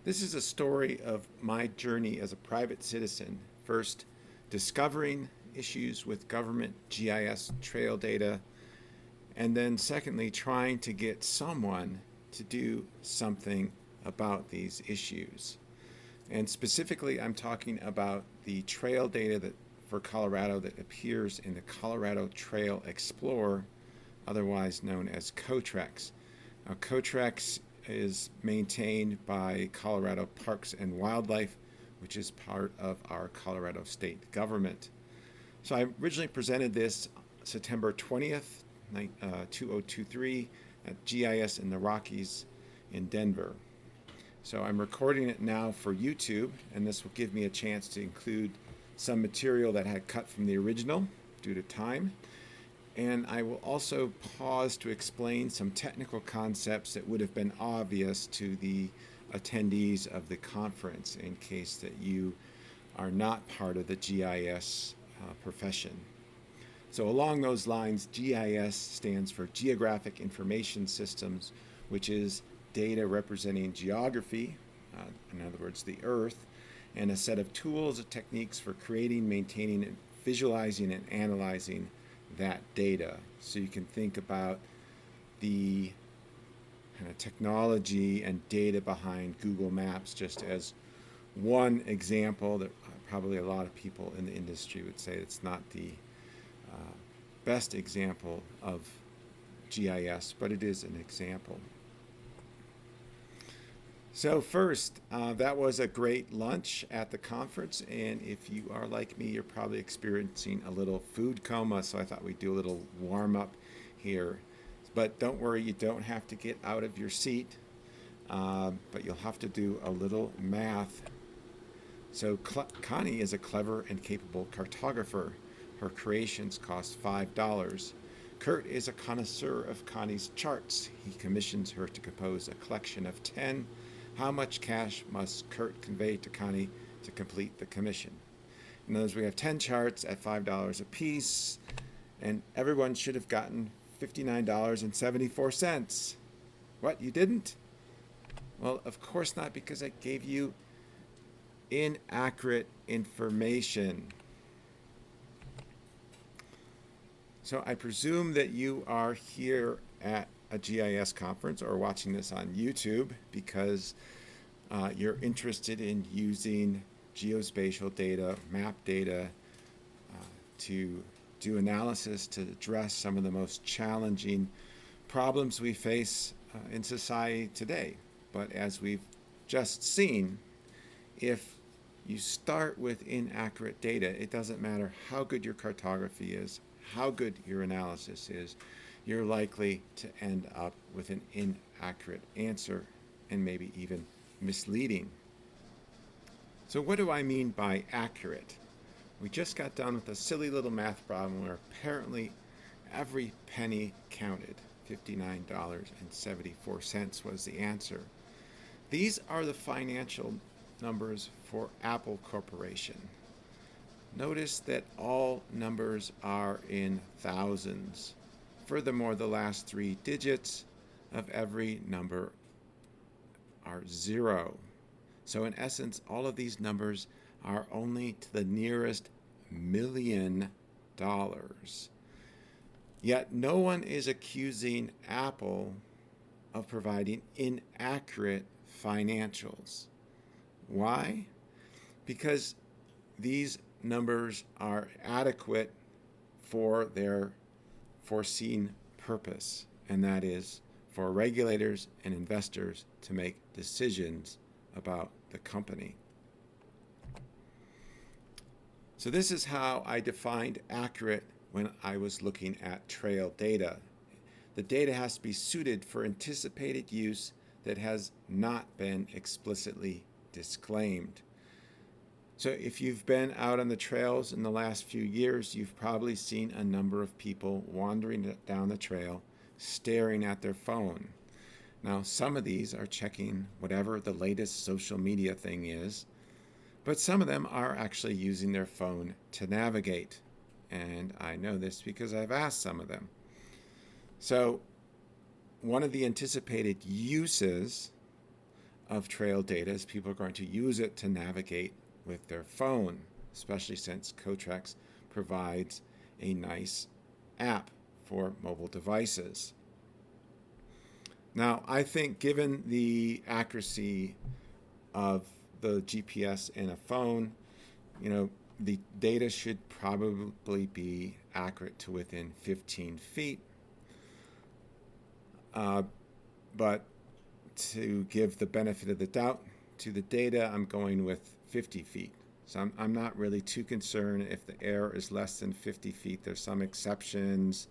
This is a story of my journey as a private citizen, first discovering issues with government GIS trail data, and then secondly, trying to get someone to do something about these issues. And specifically, I'm talking about the trail data for Colorado that appears in the Colorado Trail Explorer, otherwise known as COTREX. Now, COTREX is maintained by Colorado Parks and Wildlife, which is part of our Colorado state government. So I originally presented this September 20th, 2023 at GIS in the Rockies in Denver. So I'm recording it now for YouTube, and this will give me a chance to include some material that I had cut from the original due to time. And I will also pause to explain some technical concepts that would have been obvious to the attendees of the conference in case that you are not part of the GIS profession. So along those lines, GIS stands for Geographic Information Systems, which is data representing geography, in other words, the Earth, and a set of tools and techniques for creating, maintaining, and visualizing and analyzing that data. So you can think about the kind of technology and data behind Google Maps just as one example that probably a lot of people in the industry would say it's not the best example of GIS, but it is an example. So first, that was a great lunch at the conference, and if you are like me, you're probably experiencing a little food coma, so I thought we'd do a little warm-up here. But don't worry, you don't have to get out of your seat, but you'll have to do a little math. So Connie is a clever and capable cartographer. Her creations cost $5. Kurt is a connoisseur of Connie's charts. He commissions her to compose a collection of 10. How much cash must Kurt convey to Connie to complete the commission? In other words, we have 10 charts at $5 a piece, and everyone should have gotten $59.74. What, you didn't? Well, of course not, because I gave you inaccurate information. So I presume that you are here at a GIS conference or watching this on YouTube because you're interested in using geospatial data, map data, to do analysis to address some of the most challenging problems we face in society today. But as we've just seen, if you start with inaccurate data, it doesn't matter how good your cartography is, how good your analysis is, you're likely to end up with an inaccurate answer and maybe even misleading. So what do I mean by accurate? We just got done with a silly little math problem where apparently every penny counted. $59.74 was the answer. These are the financial numbers for Apple Corporation. Notice that all numbers are in thousands. Furthermore, the last 3 digits of every number are 0. So in essence, all of these numbers are only to the nearest $1,000,000. Yet no one is accusing Apple of providing inaccurate financials. Why? Because these numbers are adequate for their foreseen purpose, and that is for regulators and investors to make decisions about the company. So this is how I defined accurate when I was looking at trail data. The data has to be suited for anticipated use that has not been explicitly disclaimed. So if you've been out on the trails in the last few years, you've probably seen a number of people wandering down the trail, staring at their phone. Now, some of these are checking whatever the latest social media thing is, but some of them are actually using their phone to navigate. And I know this because I've asked some of them. So one of the anticipated uses of trail data is people are going to use it to navigate with their phone, especially since COTREX provides a nice app for mobile devices. Now, I think given the accuracy of the GPS in a phone, the data should probably be accurate to within 15 feet. But to give the benefit of the doubt to the data, I'm going with 50 feet. So I'm not really too concerned if the error is less than 50 feet. There's some exceptions,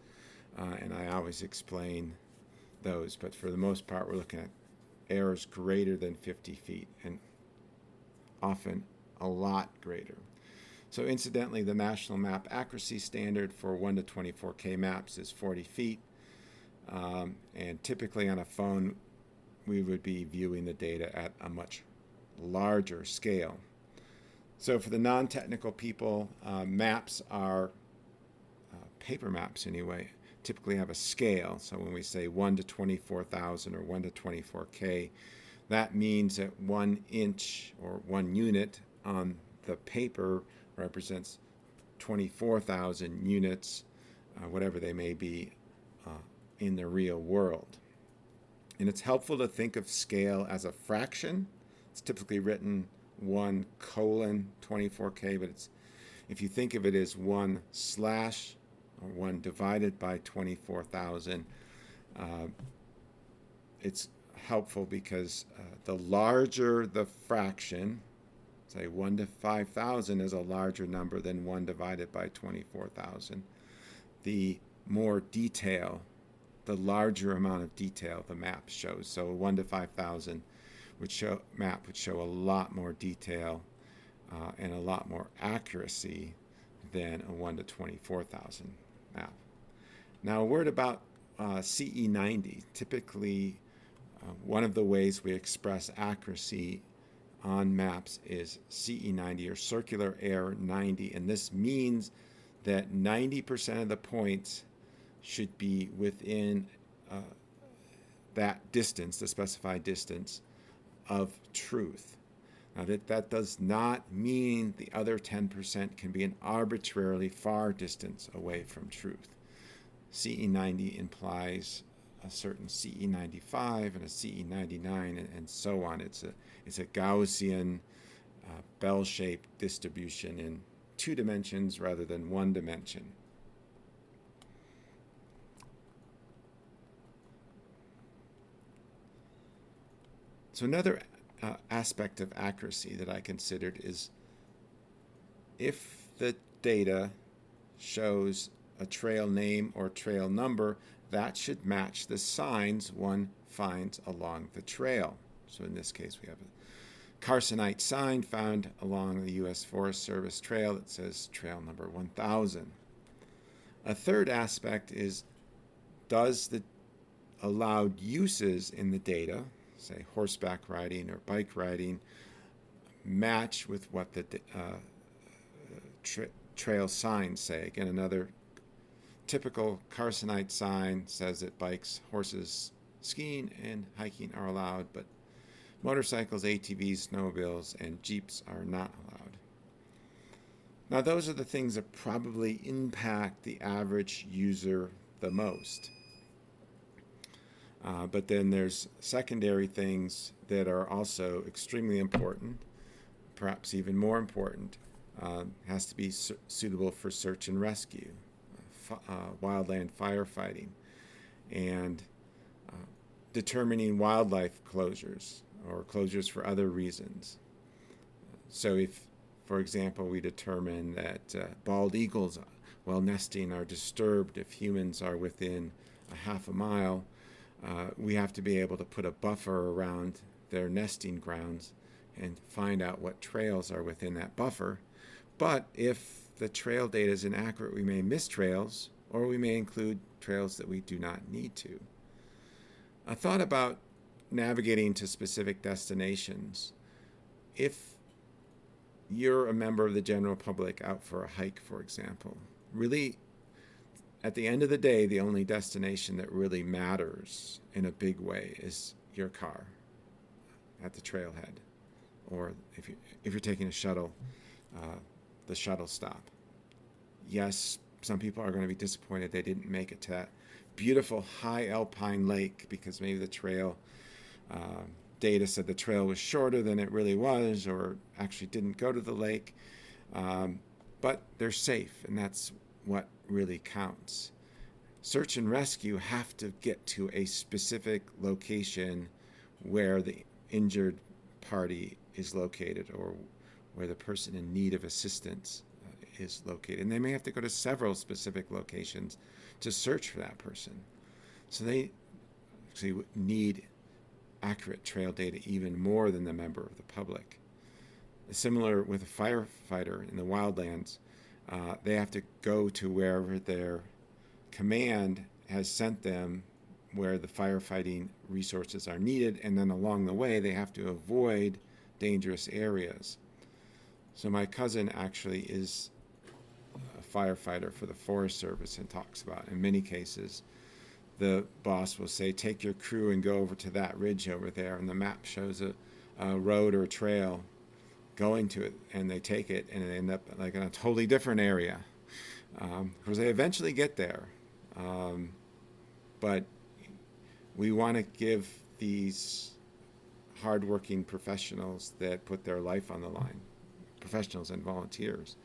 and I always explain those. But for the most part, we're looking at errors greater than 50 feet, and often a lot greater. So incidentally, the National Map Accuracy Standard for 1 to 24K maps is 40 feet. And typically on a phone, we would be viewing the data at a much larger scale. So for the non-technical people, maps are, paper maps anyway, typically have a scale. So when we say 1 to 24,000 or 1 to 24K, that means that 1 inch or 1 unit on the paper represents 24,000 units, whatever they may be, in the real world. And it's helpful to think of scale as a fraction. It's typically written 1 colon 24K, but if you think of it as 1 slash or 1 divided by 24,000, it's helpful because the larger the fraction, say 1 to 5,000 is a larger number than 1 divided by 24,000. The more detail, the larger amount of detail the map shows. So a 1 to 5,000 map would show a lot more detail and a lot more accuracy than a 1 to 24,000 map. Now a word about CE90. Typically, one of the ways we express accuracy on maps is CE90 or circular error 90, and this means that 90% of the points should be within that distance, the specified distance of truth. Now that does not mean the other 10% can be an arbitrarily far distance away from truth. CE90 implies a certain CE95 and a CE99 and so on. It's a Gaussian bell-shaped distribution in 2 dimensions rather than 1 dimension. So another aspect of accuracy that I considered is if the data shows a trail name or trail number, that should match the signs one finds along the trail. So in this case, we have a Carcinite sign found along the U.S. Forest Service trail that says trail number 1000. A third aspect is, does the allowed uses in the data, say horseback riding or bike riding, match with what the trail signs say? Again, another typical Carcinite sign says that bikes, horses, skiing, and hiking are allowed, but motorcycles, ATVs, snowmobiles, and Jeeps are not allowed. Now, those are the things that probably impact the average user the most. But then there's secondary things that are also extremely important, perhaps even more important. Has to be suitable for search and rescue, wildland firefighting, and determining wildlife closures or closures for other reasons. So if, for example, we determine that bald eagles while nesting are disturbed if humans are within a half a mile, we have to be able to put a buffer around their nesting grounds and find out what trails are within that buffer. But if the trail data is inaccurate, we may miss trails, or we may include trails that we do not need to. I thought about navigating to specific destinations. If you're a member of the general public out for a hike, for example, really, at the end of the day, the only destination that really matters in a big way is your car. at the trailhead, or if you're taking a shuttle, the shuttle stop. Yes, some people are going to be disappointed they didn't make it to that beautiful high alpine lake because maybe the trail data said the trail was shorter than it really was, or actually didn't go to the lake. But they're safe, and that's what really counts. Search and rescue have to get to a specific location where the injured party is located, or where the person in need of assistance is located. And they may have to go to several specific locations to search for that person. So they actually need accurate trail data even more than the member of the public. Similar with a firefighter in the wildlands, they have to go to wherever their command has sent them, where the firefighting resources are needed, and then along the way they have to avoid dangerous areas. So my cousin actually is a firefighter for the Forest Service and talks about, in many cases, the boss will say, take your crew and go over to that ridge over there, and the map shows a road or a trail going to it, and they take it and they end up like in a totally different area, because they eventually get there. But we want to give these hardworking professionals that put their life on the line, professionals and volunteers,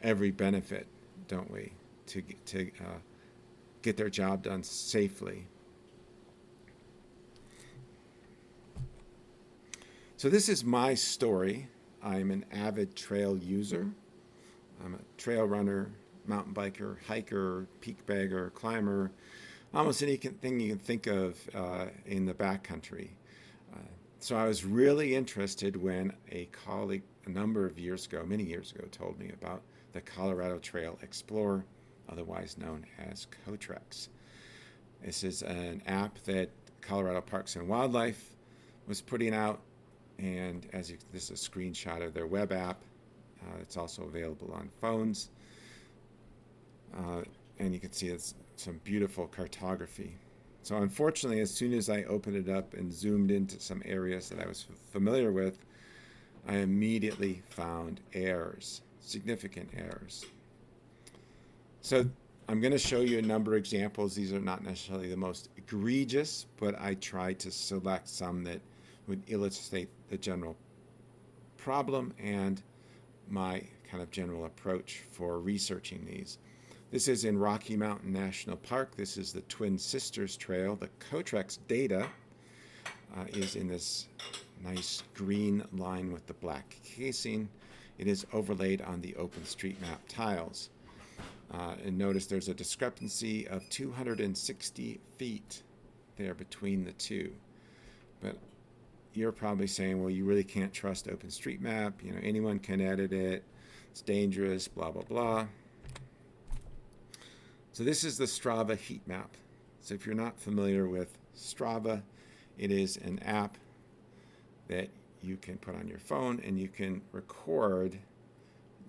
every benefit, don't we, to get their job done safely. So this is my story. I'm an avid trail user. I'm a trail runner, mountain biker, hiker, peak bagger, climber, almost anything you can think of in the backcountry. So I was really interested when a colleague a number of years ago, many years ago, told me about the Colorado Trail Explorer, otherwise known as COTREX. This is an app that Colorado Parks and Wildlife was putting out, and this is a screenshot of their web app. It's also available on phones, and you can see it's some beautiful cartography. So unfortunately, as soon as I opened it up and zoomed into some areas that I was familiar with, I immediately found errors, significant errors. So I'm going to show you a number of examples. These are not necessarily the most egregious, but I tried to select some that would illustrate the general problem and my kind of general approach for researching these. This is in Rocky Mountain National Park. This is the Twin Sisters Trail. The COTREX data is in this nice green line with the black casing. It is overlaid on the OpenStreetMap tiles. And notice there's a discrepancy of 260 feet there between the two. But you're probably saying, well, you really can't trust OpenStreetMap. You know, anyone can edit it. It's dangerous, blah, blah, blah. So this is the Strava heat map. So if you're not familiar with Strava, it is an app that you can put on your phone, and you can record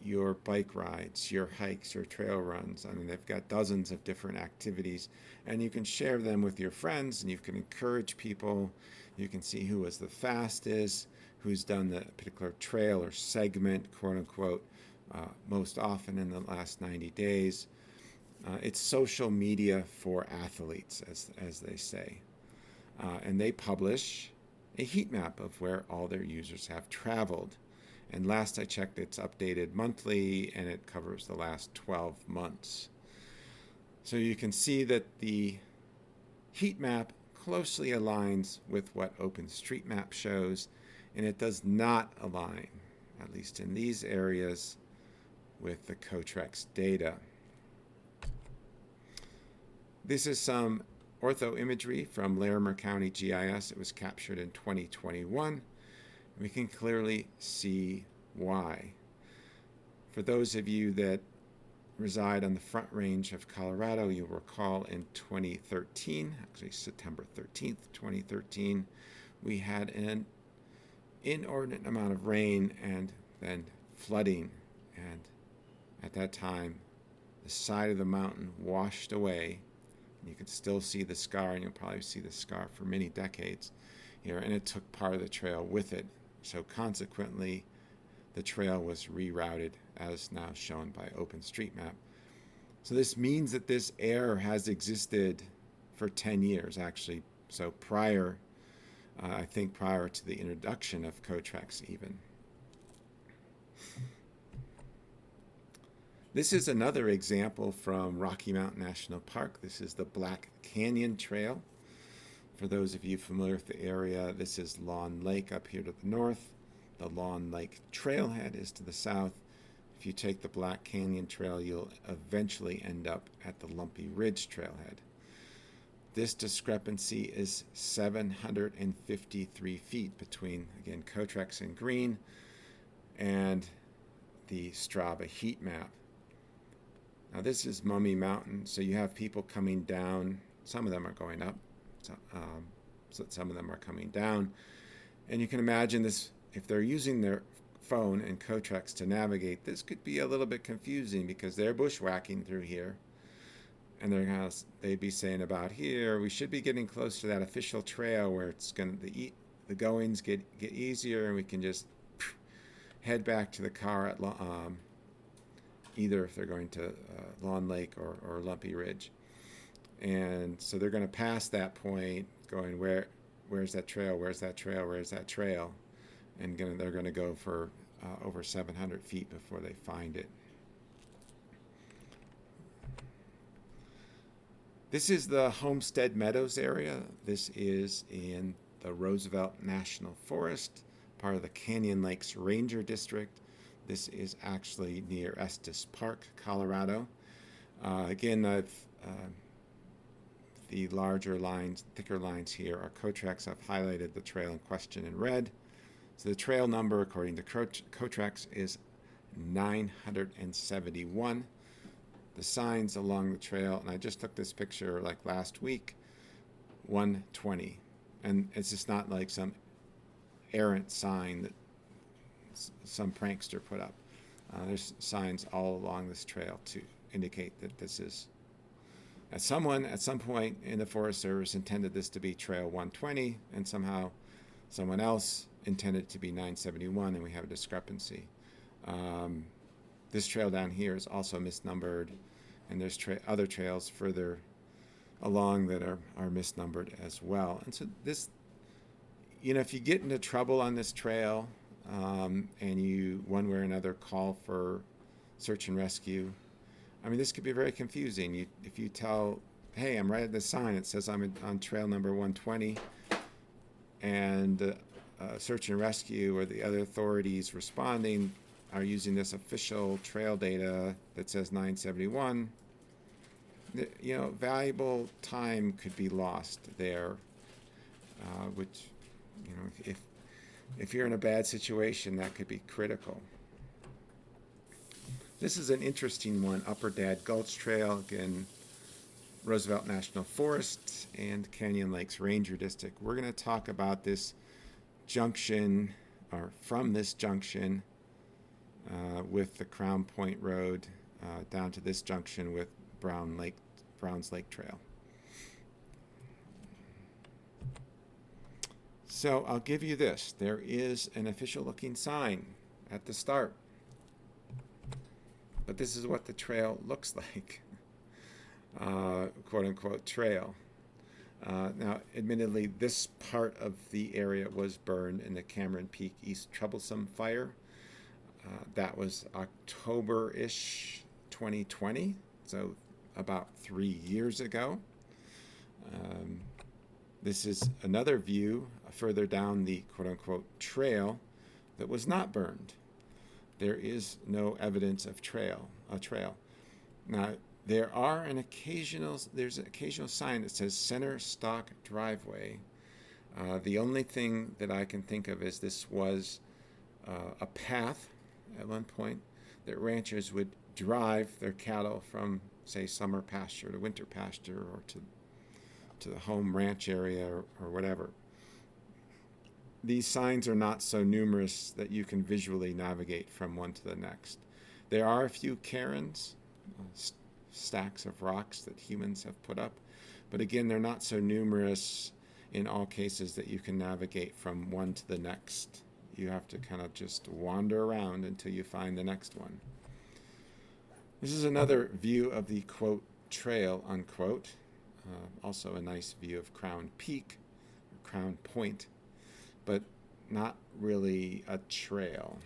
your bike rides, your hikes, your trail runs. I mean, they've got dozens of different activities, and you can share them with your friends, and you can encourage people. You can see who was the fastest, who's done the particular trail or segment, quote unquote, most often in the last 90 days. It's social media for athletes, as they say. And they publish a heat map of where all their users have traveled. And last I checked, it's updated monthly, and it covers the last 12 months. So you can see that the heat map closely aligns with what OpenStreetMap shows, and it does not align, at least in these areas, with the COTREX data. This is some ortho imagery from Larimer County GIS. It was captured in 2021. We can clearly see why. For those of you that reside on the Front Range of Colorado, you'll recall in 2013, actually September 13th, 2013, we had an inordinate amount of rain and then flooding. And at that time, the side of the mountain washed away. You can still see the scar, and you'll probably see the scar for many decades. here, and it took part of the trail with it. So consequently, the trail was rerouted as now shown by OpenStreetMap. So this means that this error has existed for 10 years, actually. So prior, I think prior to the introduction of COTREX even. This is another example from Rocky Mountain National Park. This is the Black Canyon Trail. For those of you familiar with the area, this is Lawn Lake up here to the north. The Lawn Lake Trailhead is to the south. If you take the Black Canyon Trail, you'll eventually end up at the Lumpy Ridge Trailhead. This discrepancy is 753 feet between, again, COTREX in green and the Strava heat map. Now this is Mummy Mountain, so you have people coming down. Some of them are going up, so some of them are coming down. And you can imagine this, if they're using their phone and COTREX to navigate, this could be a little bit confusing because they're bushwhacking through here. And they'd be saying about here, we should be getting close to that official trail where it's going to, the goings get easier and we can just head back to the car at either if they're going to Lawn Lake or Lumpy Ridge. And so they're going to pass that point going, where's that trail, where's that trail, where's that trail? And they're going to go for over 700 feet before they find it. This is the Homestead Meadows area. This is in the Roosevelt National Forest, part of the Canyon Lakes Ranger District. This is actually near Estes Park, Colorado. Again, the larger lines, thicker lines here are COTREX. I've highlighted the trail in question in red. So the trail number, according to COTREX, is 971. The signs along the trail, and I just took this picture like last week, 120. And it's just not like some errant sign that some prankster put up. There's signs all along this trail to indicate that this is, someone at some point in the Forest Service intended this to be Trail 120, and somehow someone else intended it to be 971, and we have a discrepancy. This trail down here is also misnumbered, and there's other trails further along that are misnumbered as well. And so this, if you get into trouble on this trail, and you, one way or another, call for search and rescue, this could be very confusing. If you tell, hey, I'm right at the sign, it says I'm on trail number 120, and search and rescue or the other authorities responding are using this official trail data that says 971, valuable time could be lost there, which, if you're in a bad situation, that could be critical. This is an interesting one, Upper Dad Gulch Trail, again, Roosevelt National Forest and Canyon Lakes Ranger District. We're going to talk about this junction, or from this junction with the Crown Point Road down to this junction with Browns Lake Trail. So I'll give you this. There is an official looking sign at the start. But this is what the trail looks like. Quote unquote trail. Now, admittedly, this part of the area was burned in the Cameron Peak East Troublesome Fire. That was October-ish 2020, so about 3 years ago. This is another view further down the quote-unquote trail that was not burned. There is no evidence of a trail. Now, there's an occasional sign that says Center Stock Driveway. The only thing that I can think of is this was a path at one point that ranchers would drive their cattle from, say, summer pasture to winter pasture, or to the home ranch area, or whatever. These signs are not so numerous that you can visually navigate from one to the next. There are a few cairns, stacks of rocks that humans have put up, but again, they're not so numerous. in all cases that you can navigate from one to the next. You have to kind of just wander around until you find the next one. This is another view of the quote trail unquote. Also a nice view of Crown Peak, or Crown Point, but not really a trail.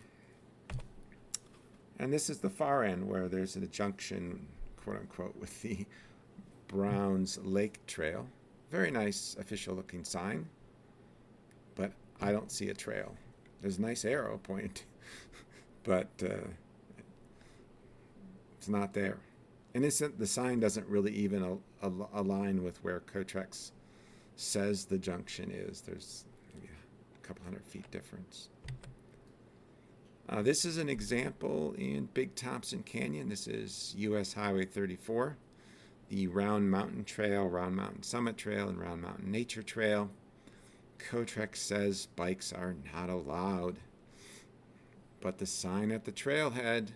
And this is the far end where there's a junction, quote unquote, with the Browns Lake Trail. Very nice official looking sign, but I don't see a trail. There's a nice arrow pointing, but it's not there. And the sign doesn't really even align with where COTREX says the junction is. There's maybe a couple 100 feet difference. This is an example in Big Thompson Canyon. This is US Highway 34, the Round Mountain Trail, Round Mountain Summit Trail, and Round Mountain Nature Trail. COTREX says bikes are not allowed, but the sign at the trailhead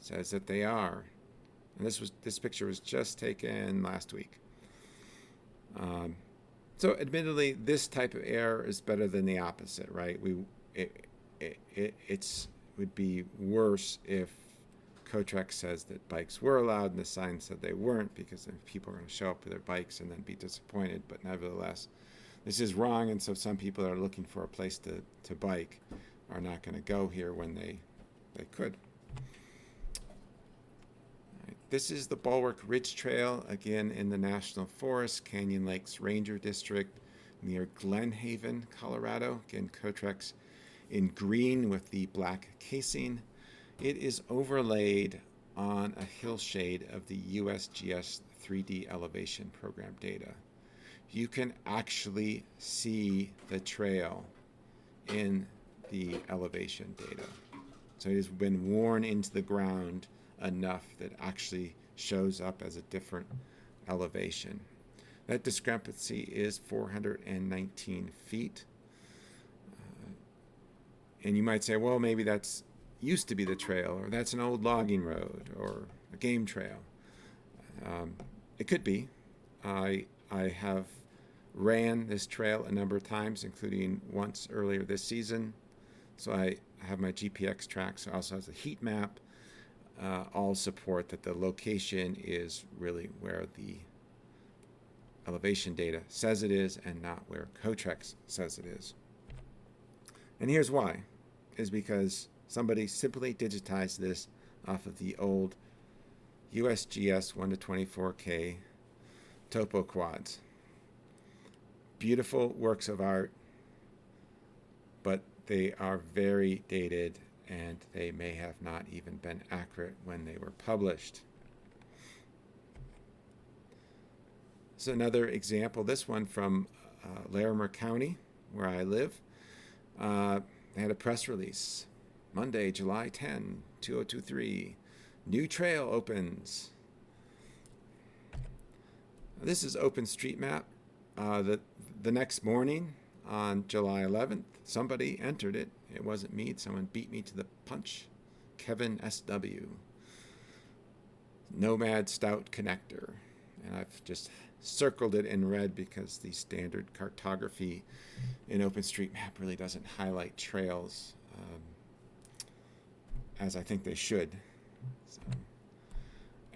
says that they are. And this picture was just taken last week. So admittedly, this type of error is better than the opposite, right? It would be worse if COTREX says that bikes were allowed and the sign said they weren't, because then people are going to show up with their bikes and then be disappointed. But nevertheless, this is wrong, and so some people that are looking for a place to bike are not going to go here when they could. Right. This is the Bulwark Ridge Trail, again in the National Forest, Canyon Lakes Ranger District near Glen Haven, Colorado. Again, COTREX in green with the black casing. It is overlaid on a hillshade of the USGS 3D elevation program data. You can actually see the trail in the elevation data. So it has been worn into the ground enough that it actually shows up as a different elevation. That discrepancy is 419 feet. And you might say, well, maybe that's used to be the trail, or that's an old logging road, or a game trail. It could be. I have ran this trail a number of times, including once earlier this season. So I have my GPX tracks. It also has a heat map. All support that the location is really where the elevation data says it is and not where COTREX says it is. And here's why, is because somebody simply digitized this off of the old USGS 1 to 24K topo quads. Beautiful works of art, but they are very dated and they may have not even been accurate when they were published. So another example, this one from Larimer County, where I live. They had a press release. Monday, July 10, 2023. New trail opens. This is OpenStreetMap. The next morning, on July 11th, somebody entered it. It wasn't me. Someone beat me to the punch. Kevin S.W. Nomad Stout Connector. And I've just circled it in red because the standard cartography in OpenStreetMap really doesn't highlight trails as I think they should. So.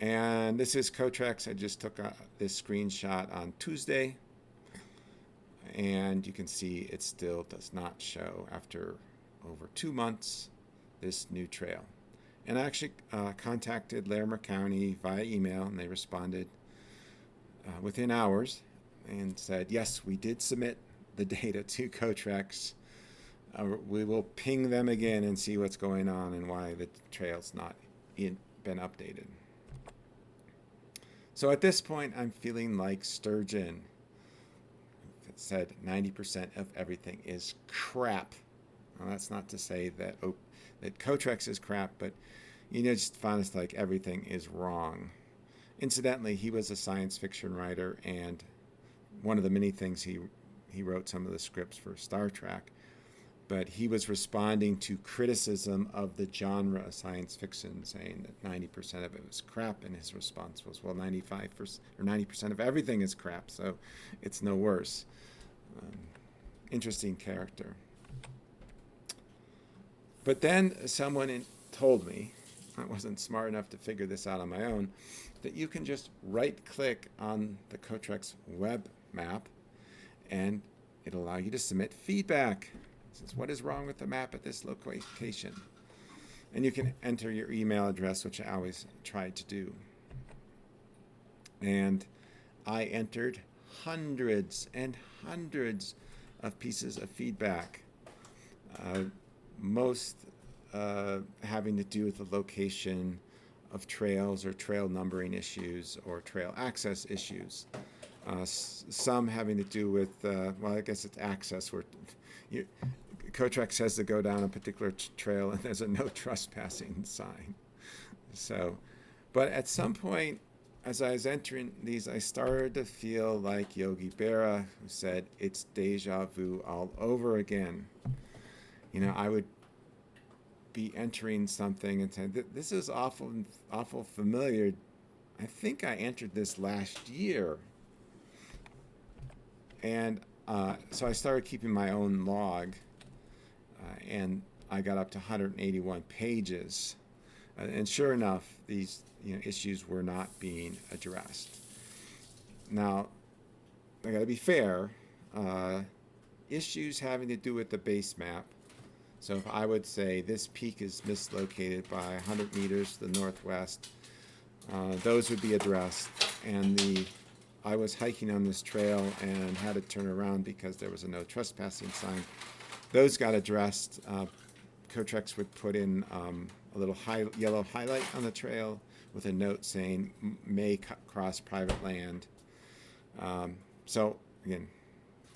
And this is COTREX. I just took this screenshot on Tuesday. And you can see it still does not show, after over 2 months, this new trail. And I actually contacted Larimer County via email, and they responded within hours and said, yes, we did submit the data to COTREX. We will ping them again and see what's going on and why the trail's not been updated. So at this point, I'm feeling like Sturgeon. It said 90% of everything is crap. Well, that's not to say that COTREX is crap, but just found it's like everything is wrong. Incidentally, he was a science fiction writer, and one of the many things he wrote some of the scripts for Star Trek, but he was responding to criticism of the genre of science fiction, saying that 90% of it was crap, and his response was, well, 90% of everything is crap, so it's no worse. Interesting character. But then someone told me, I wasn't smart enough to figure this out on my own, that you can just right-click on the COTREX web map and it'll allow you to submit feedback. It says, what is wrong with the map at this location? And you can enter your email address, which I always try to do. And I entered hundreds and hundreds of pieces of feedback, most having to do with the location of trails or trail numbering issues or trail access issues. Some having to do with, well, I guess it's access, where COTREX says to go down a particular trail and there's a no trespassing sign. So, but at some point, as I was entering these, I started to feel like Yogi Berra, who said, it's deja vu all over again. You know, I would be entering something and saying, this is awful familiar. I think I entered this last year. And so I started keeping my own log, and I got up to 181 pages. And sure enough, these issues were not being addressed. Now, I got to be fair. Issues having to do with the base map. So if I would say this peak is mislocated by 100 meters to the northwest, those would be addressed. And I was hiking on this trail and had to turn around because there was a no trespassing sign. Those got addressed. COTREX would put in a little yellow highlight on the trail with a note saying may cross private land. So again,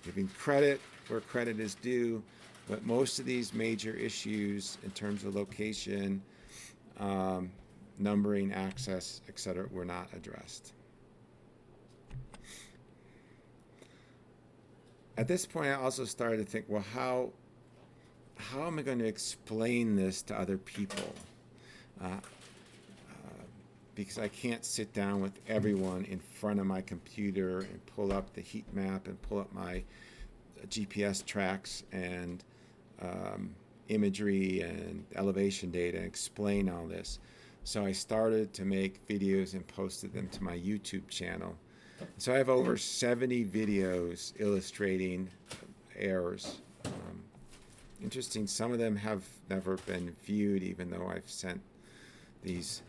giving credit where credit is due, but most of these major issues in terms of location, numbering, access, etc., were not addressed. At this point, I also started to think, well, how am I going to explain this to other people? Because I can't sit down with everyone in front of my computer and pull up the heat map and pull up my GPS tracks and imagery and elevation data and explain all this. So I started to make videos and posted them to my YouTube channel. So I have over 70 videos illustrating errors. Interesting, some of them have never been viewed, even though I've sent these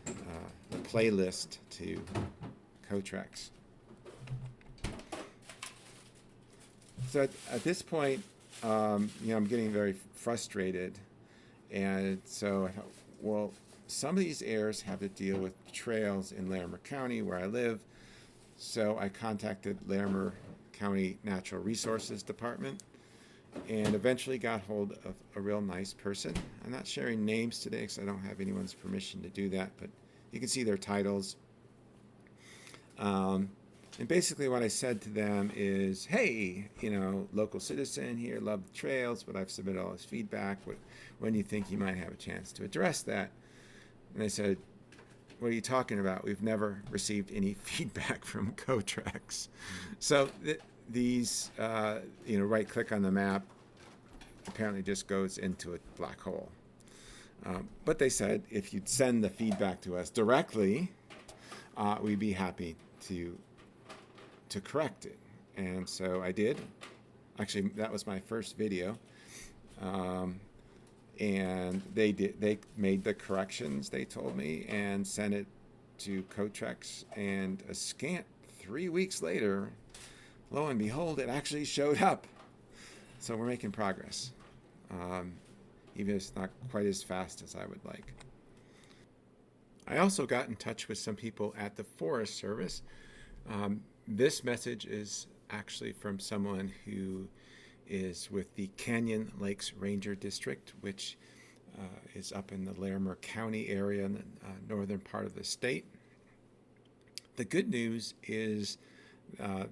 playlist to COTREX. So at this point, I'm getting very frustrated, and so I thought, well, some of these errors have to deal with trails in Larimer County, where I live. So I contacted Larimer County Natural Resources Department and eventually got hold of a real nice person. I'm not sharing names today because I don't have anyone's permission to do that, but you can see their titles. And basically what I said to them is, hey, local citizen here, love the trails, but I've submitted all this feedback. When do you think you might have a chance to address that? And they said, what are you talking about? We've never received any feedback from COTREX. So these, right click on the map apparently just goes into a black hole. But they said if you'd send the feedback to us directly, we'd be happy to correct it. And so I did. Actually, that was my first video. And they made the corrections they told me and sent it to COTREX, and a scant 3 weeks later, lo and behold, it actually showed up. So we're making progress, even if it's not quite as fast as I would like. I also got in touch with some people at the Forest Service. This message is actually from someone who is with the Canyon Lakes Ranger District, which is up in the Larimer County area in the northern part of the state. The good news is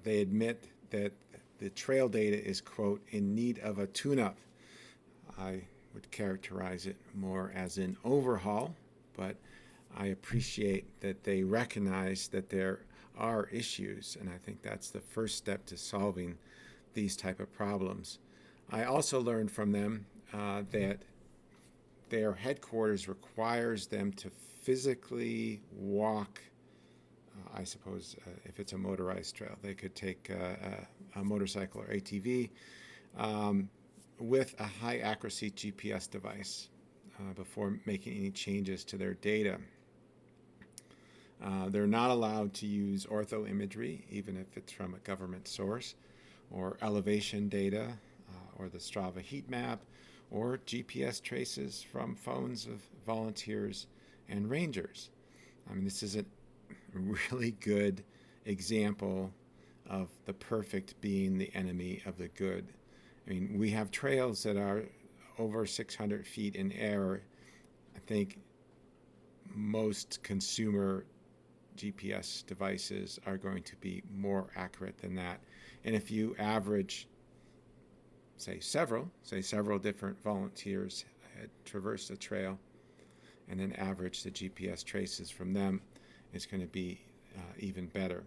they admit that the trail data is, quote, in need of a tune-up. I would characterize it more as an overhaul, but I appreciate that they recognize that there are issues, and I think that's the first step to solving these type of problems. I also learned from them that their headquarters requires them to physically walk. I suppose if it's a motorized trail, they could take a motorcycle or ATV with a high accuracy GPS device before making any changes to their data. They're not allowed to use ortho imagery, even if it's from a government source, or elevation data, or the Strava heat map, or GPS traces from phones of volunteers and rangers. I mean, this is a really good example of the perfect being the enemy of the good. I mean, we have trails that are over 600 feet in air. I think most consumer GPS devices are going to be more accurate than that. And if you average, say several different volunteers traverse the trail, and then average the GPS traces from them, it's going to be even better.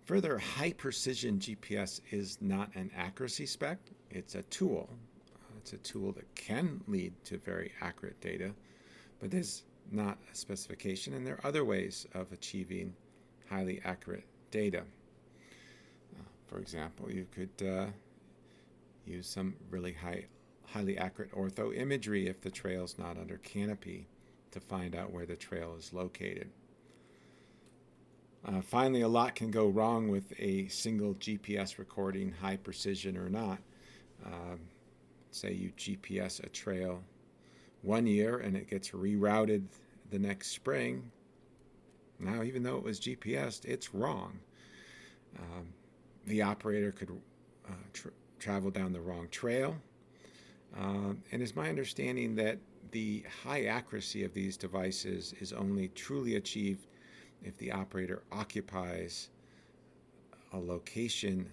Further, high precision GPS is not an accuracy spec, it's a tool. It's a tool that can lead to very accurate data, but there's not a specification, and there are other ways of achieving highly accurate data. For example, you could use some really highly accurate ortho imagery if the trail's not under canopy to find out where the trail is located. Finally, a lot can go wrong with a single GPS recording, high precision or not. Say you GPS a trail one year and it gets rerouted the next spring. Now, even though it was GPSed, it's wrong. The operator could travel down the wrong trail. And it's my understanding that the high accuracy of these devices is only truly achieved if the operator occupies a location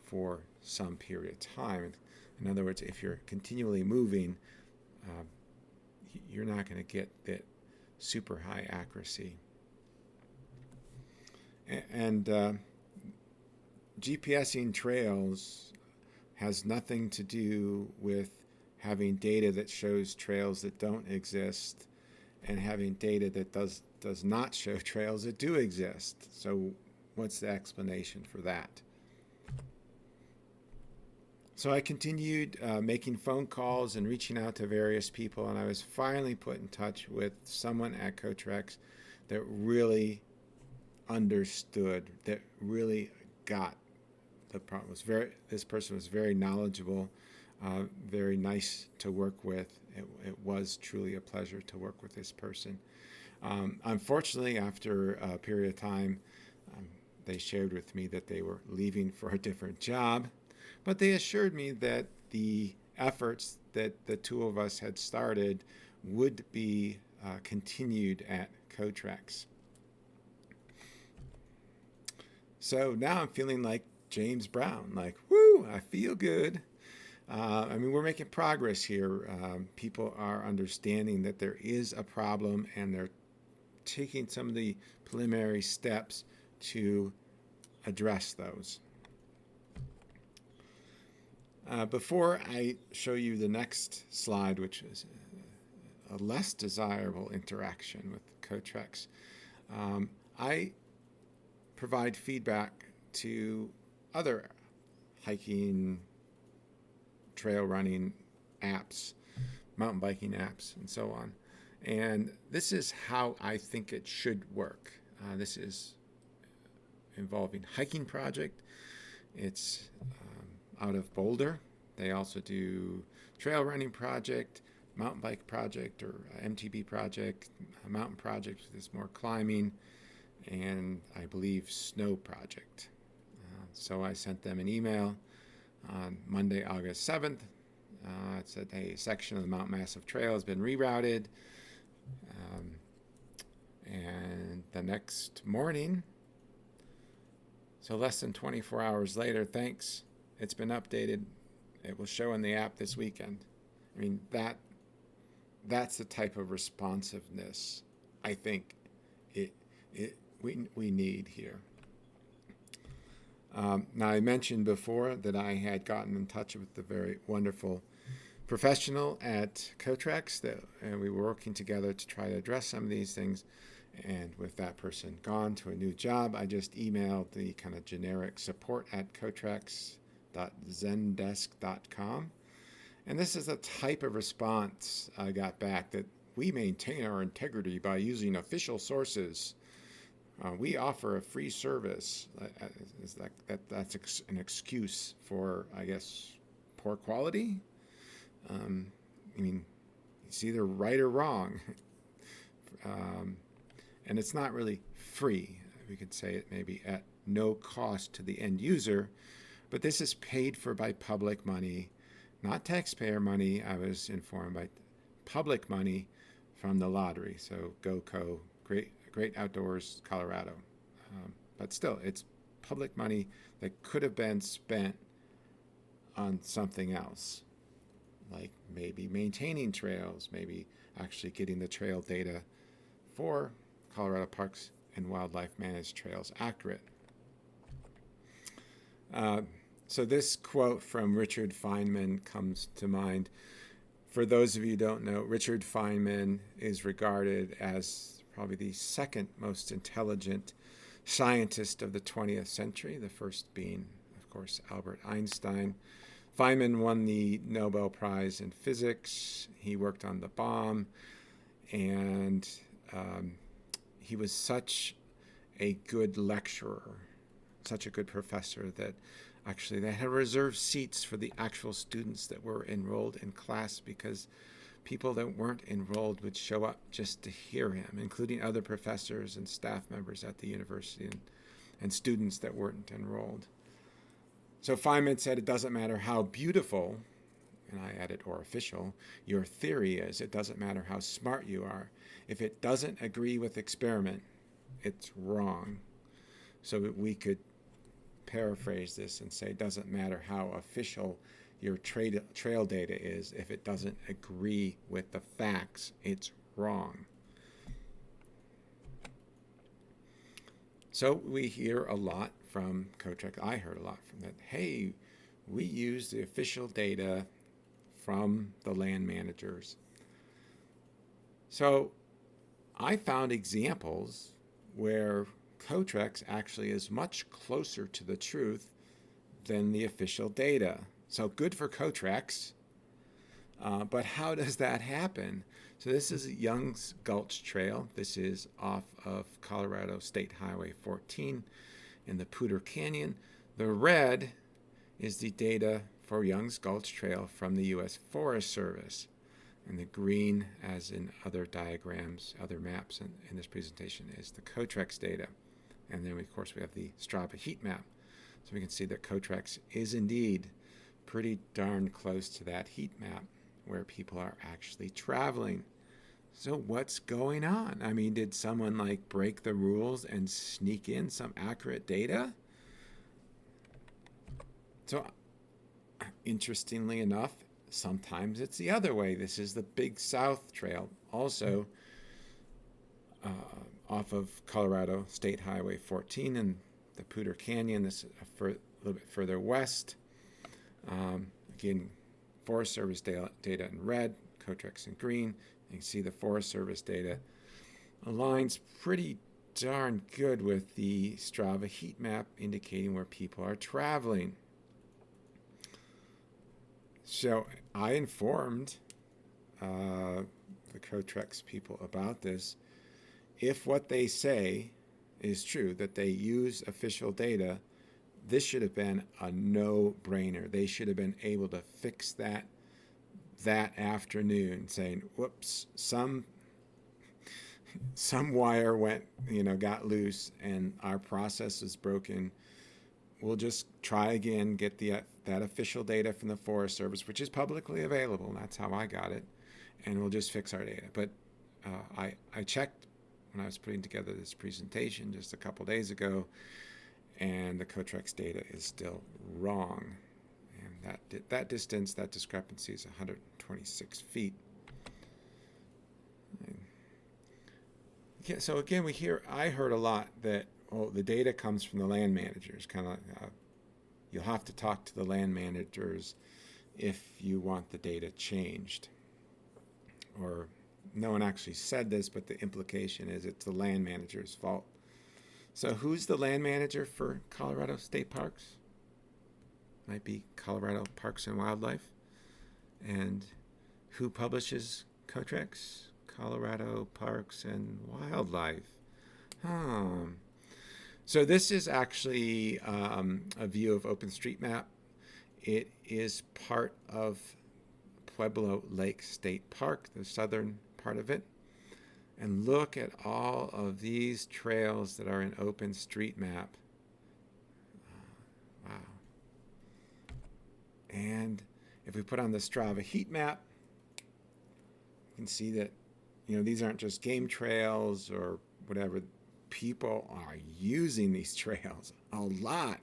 for some period of time. In other words, if you're continually moving, you're not going to get that super high accuracy. And GPSing trails has nothing to do with having data that shows trails that don't exist and having data that does not show trails that do exist. So what's the explanation for that? So I continued making phone calls and reaching out to various people, and I was finally put in touch with someone at COTREX that really understood, that really got the problem. This person was very knowledgeable, very nice to work with. It was truly a pleasure to work with this person. Unfortunately, after a period of time, they shared with me that they were leaving for a different job, but they assured me that the efforts that the two of us had started would be continued at COTREX. So now I'm feeling like James Brown, like, woo, I feel good. I mean, we're making progress here. People are understanding that there is a problem, and they're taking some of the preliminary steps to address those. Before I show you the next slide, which is a less desirable interaction with COTREX, I provide feedback to other hiking, trail running apps, mountain biking apps, and so on. And this is how I think it should work. This is involving Hiking Project. It's out of Boulder. They also do Trail Running Project, Mountain Bike Project, or MTB Project, Mountain Project, which is more climbing, and I believe Snow Project. So I sent them an email on Monday, August 7th. It said, hey, a section of the Mount Massive Trail has been rerouted. And the next morning, so less than 24 hours later, thanks, it's been updated. It will show in the app this weekend. I mean, that's the type of responsiveness I think we need here. Now, I mentioned before that I had gotten in touch with the very wonderful professional at COTREX, and we were working together to try to address some of these things. And with that person gone to a new job, I just emailed the kind of generic support at cotrex.zendesk.com. And this is a type of response I got back: that we maintain our integrity by using official sources. We offer a free service. That's an excuse for, I guess, poor quality? I mean, it's either right or wrong. And it's not really free. We could say it maybe at no cost to the end user, but this is paid for by public money, not taxpayer money. I was informed, by public money from the lottery. So GoCo, Great Outdoors, Colorado. But still, it's public money that could have been spent on something else, like maybe maintaining trails, maybe actually getting the trail data for Colorado Parks and Wildlife Managed Trails accurate. So this quote from Richard Feynman comes to mind. For those of you who don't know, Richard Feynman is regarded as probably the second most intelligent scientist of the 20th century, the first being, of course, Albert Einstein. Feynman won the Nobel Prize in Physics. He worked on the bomb, and he was such a good lecturer, such a good professor, that actually they had reserved seats for the actual students that were enrolled in class, because people that weren't enrolled would show up just to hear him, including other professors and staff members at the university, and students that weren't enrolled. So Feynman said, it doesn't matter how beautiful, and I added, or official, your theory is. It doesn't matter how smart you are. If it doesn't agree with experiment, it's wrong. So we could paraphrase this and say, it doesn't matter how official your trail data is. If it doesn't agree with the facts, it's wrong. So we hear a lot from COTREX. I heard a lot from that. Hey, we use the official data from the land managers. So I found examples where COTREX actually is much closer to the truth than the official data. So good for COTREX, but how does that happen? So this is Young's Gulch Trail. This is off of Colorado State Highway 14 in the Poudre Canyon. The red is the data for Young's Gulch Trail from the U.S. Forest Service. And the green, as in other diagrams, other maps in this presentation, is the COTREX data. And then, of course, we have the Strava heat map. So we can see that COTREX is indeed pretty darn close to that heat map where people are actually traveling. So what's going on? I mean, did someone break the rules and sneak in some accurate data? So interestingly enough, sometimes it's the other way. This is the Big South Trail, also off of Colorado State Highway 14 and the Poudre Canyon. This is a little bit further west. Again, Forest Service data in red, COTREX in green. You can see the Forest Service data aligns pretty darn good with the Strava heat map, indicating where people are traveling. So I informed the COTREX people about this. If what they say is true, that they use official data, this should have been a no-brainer. They should have been able to fix that afternoon, saying, whoops, some wire got loose and our process is broken. We'll just try again, get that official data from the Forest Service, which is publicly available, and that's how I got it, and we'll just fix our data. But I checked when I was putting together this presentation just a couple days ago, and the COTREX data is still wrong. And that distance, that discrepancy is 126 feet. So again, I heard a lot that the data comes from the land managers, kind of you'll have to talk to the land managers if you want the data changed. Or no one actually said this, but the implication is it's the land manager's fault. So who's the land manager for Colorado State Parks? Might be Colorado Parks and Wildlife. And who publishes COTREX? Colorado Parks and Wildlife. So this is actually a view of OpenStreetMap. It is part of Pueblo Lake State Park, the southern part of it. And look at all of these trails that are in OpenStreetMap. Wow. And if we put on the Strava heat map, you can see that, these aren't just game trails or whatever. People are using these trails a lot.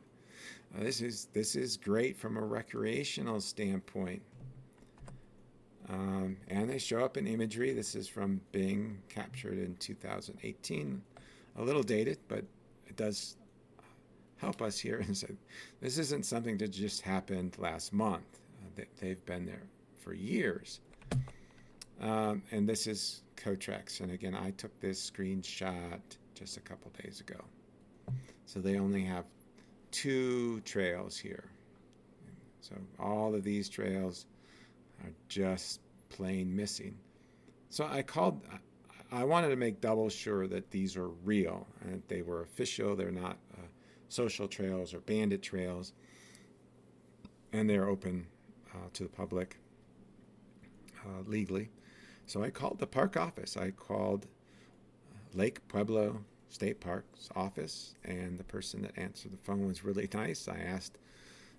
This is great from a recreational standpoint. And they show up in imagery. This is from Bing, captured in 2018. A little dated, but it does help us here. And so this isn't something that just happened last month. They've been there for years. And this is COTREX. And again, I took this screenshot just a couple days ago. So they only have 2 trails here. So all of these trails are just plain missing. So I wanted to make double sure that these are real and that they were official. They're not social trails or bandit trails. And they're open to the public legally. So I called the park office. I called Lake Pueblo State Park's office, and the person that answered the phone was really nice. I asked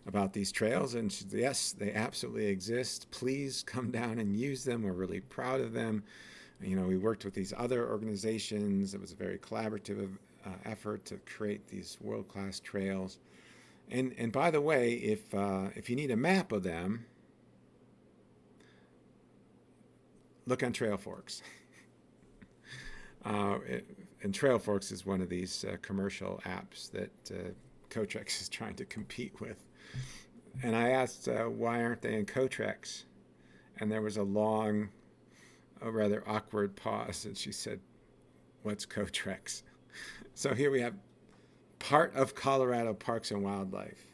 about these trails, and she said, yes, they absolutely exist. Please come down and use them. We're really proud of them. We worked with these other organizations. It was a very collaborative effort to create these world-class trails. And by the way, if you need a map of them, look on TrailForks. And TrailForks is one of these commercial apps that COTREX is trying to compete with. And I asked, why aren't they in COTREX? And there was a rather awkward pause. And she said, what's COTREX? So here we have part of Colorado Parks and Wildlife,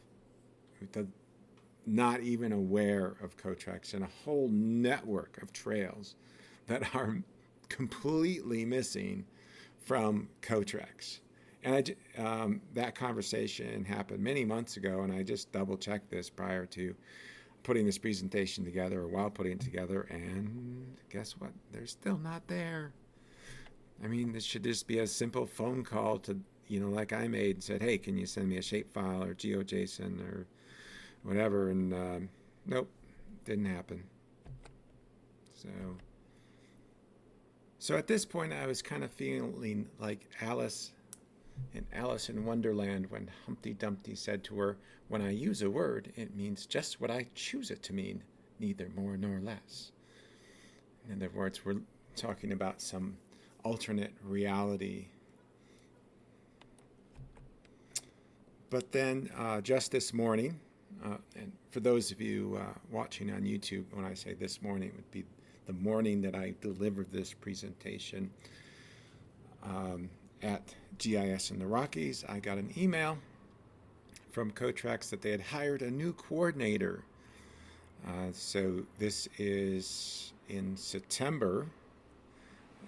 not even aware of COTREX, and a whole network of trails that are completely missing from COTREX. And that conversation happened many months ago, and I just double-checked this prior to putting this presentation together, or while putting it together, and guess what? They're still not there. I mean, this should just be a simple phone call to, like I made, and said, hey, can you send me a shapefile or GeoJSON or whatever, and nope, didn't happen. So at this point, I was kind of feeling like Alice in Wonderland when Humpty Dumpty said to her, when I use a word, it means just what I choose it to mean, neither more nor less. In other words, we're talking about some alternate reality. But then just this morning, and for those of you watching on YouTube, when I say this morning, it would be the morning that I delivered this presentation at GIS in the Rockies. I got an email from COTREX that they had hired a new coordinator. So this is in September,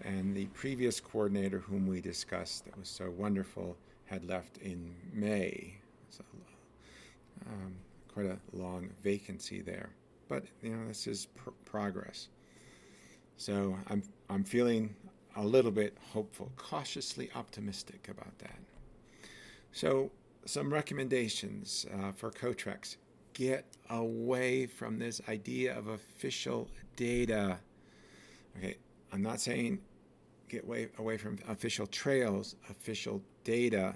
and the previous coordinator whom we discussed that was so wonderful had left in May. So quite a long vacancy there. But this is progress. So I'm feeling a little bit hopeful, cautiously optimistic about that. So some recommendations for COTREX. Get away from this idea of official data. Okay, I'm not saying get away from official trails, official data.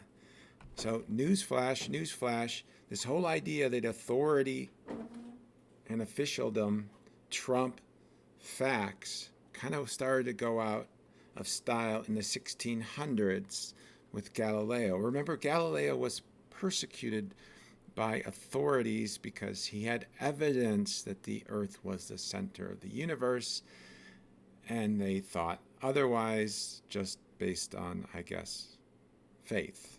So newsflash, this whole idea that authority and officialdom trump facts kind of started to go out of style in the 1600s with Galileo. Remember, Galileo was persecuted by authorities because he had evidence that the Earth was the center of the universe, and they thought otherwise just based on, I guess, faith.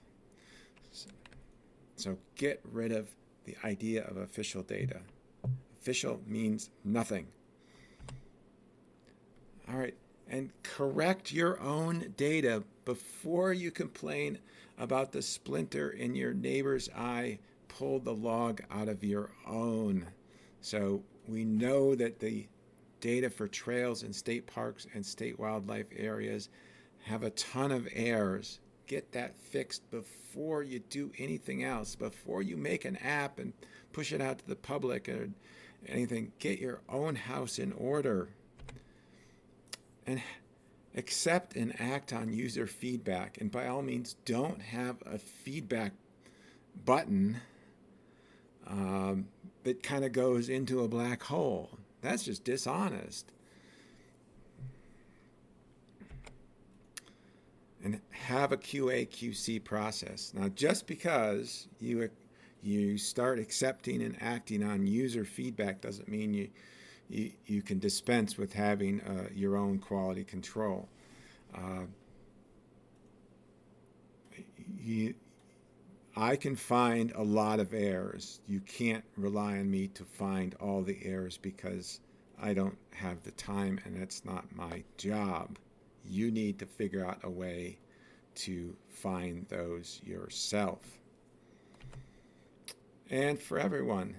So get rid of the idea of official data. Official means nothing. All right, and correct your own data before you complain about the splinter in your neighbor's eye. Pull the log out of your own. So we know that the data for trails in state parks and state wildlife areas have a ton of errors. Get that fixed before you do anything else, before you make an app and push it out to the public or anything. Get your own house in order. And accept and act on user feedback. And by all means, don't have a feedback button that kind of goes into a black hole. That's just dishonest. And have a QA QC process. Now, just because you start accepting and acting on user feedback doesn't mean you can dispense with having your own quality control. I can find a lot of errors. You can't rely on me to find all the errors because I don't have the time and that's not my job. You need to figure out a way to find those yourself. And for everyone,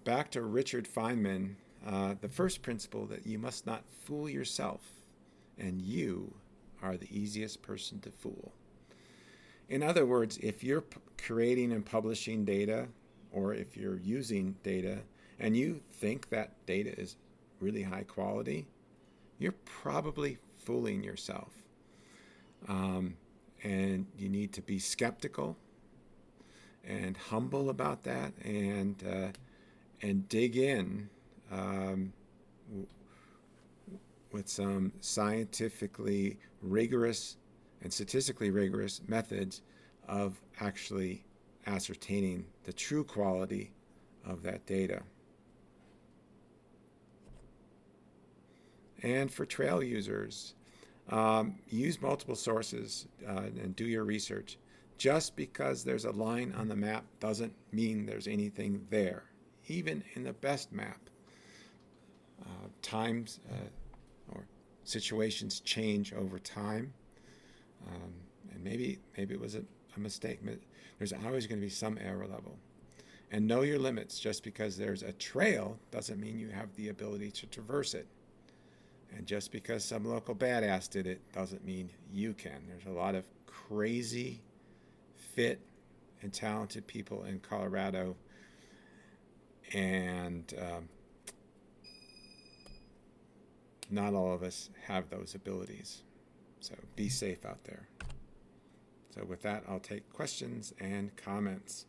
back to Richard Feynman, the first principle that you must not fool yourself, and you are the easiest person to fool. In other words, if you're creating and publishing data, or if you're using data, and you think that data is really high quality, you're probably fooling yourself. And you need to be skeptical and humble about that, and dig in with some scientifically rigorous and statistically rigorous methods of actually ascertaining the true quality of that data. And for trail users, use multiple sources and do your research. Just because there's a line on the map doesn't mean there's anything there. Even in the best map, times or situations change over time. And maybe it was a mistake. There's always going to be some error level. And know your limits. Just because there's a trail doesn't mean you have the ability to traverse it. And just because some local badass did it doesn't mean you can. There's a lot of crazy, fit, and talented people in Colorado. And not all of us have those abilities. So be safe out there. So with that, I'll take questions and comments.